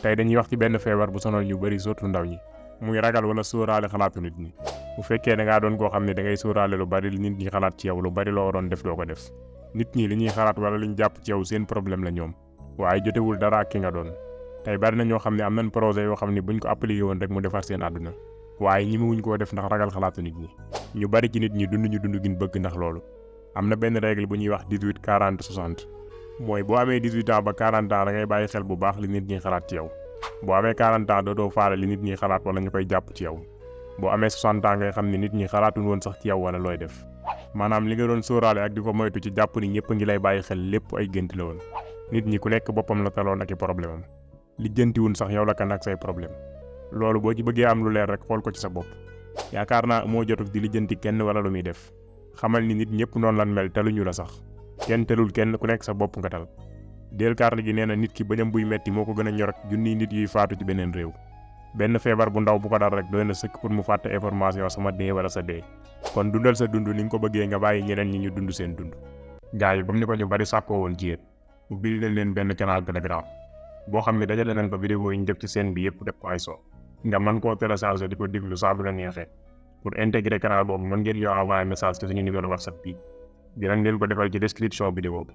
tey dañuy wax ci benn feebar bu sonal ñu bari surtout ndaw ñi muy ragal wala sóoraale xalaatu nit ñi. bu fekkee da ngaa doon koo xam ne da ngay sóoraale lu bari li nit ñi xalaat ci yow lu bari loo waroon def doo ko def nit ñi li ñuy xalaat wala li ñu jàpp ci yow seen problème la ñoom waaye jotewul dara ak ki nga doon. tey bari na ñoo xam ne am nañ projet yoo xam ne buñ ko appliqué woon rek mu defar seen àdduna waaye ñi wuñ koo def ndax ragal xalaatu nit ñi. ñu bari ci nit ñi dund gin bëgg ndax loolu. am na benn règle bu ñuy wax 18 40 60 mooy boo amee 18 ans ba 40 ans da ngay bàyyi xel bu baax li nit ñi xalaat ci yow. boo amee 40 ans dootoo faale li nit ñi xalaat wala ñu koy jàpp ci yow. boo amee 60 ans ngay xam ne nit ñi xalaatuñ woon sax ci yow wala looy def. maanaam li nga doon sóoraale ak di ko moytu ci jàpp ni ñëpp ngi lay bàyyi xel lépp ay gént la woon. nit ñi ku nekk boppam la taloon ak i problème am lijjantiwun sax yow la kan ak say problème loolu boo ci bëggee am lu leer rek xool ko ci sa bopp. yaakaar naa moo jotul di lijjanti kenn wala lu muy def xamal ni nit ñëpp noonu lan mel teluñu la sax kenn telul kenn ku nekk sa bopp nga tal. Del Carnegie nee na nit ki bëñam buy metti moo ko gën a ñor ak junniy nit yuy faatu ci beneen réew. benn feebar bu ndaw bu ko dal rek doy na sëkk pour mu fàtte information sama dee wala sa dee. kon dundal sa dund ni nga ko bëggee nga bàyyi ñeneen ñi ñu dund seen dund. gars yi comme ni ko ñu bari sàkkoo woon ci yéen ubbil leen benn canal Telegram boo xam ne dajale nañ ko vidéo yi ñu def ci seen bi yëpp def ko ay son nga mën koo télécharger di ko déglu saa bu la neexee. pour intégrer canal boobu mën ngeen ñoo envoyer message ci suñu numéro WhatsApp bi dinañ leen ko defal ci description vidéo bi.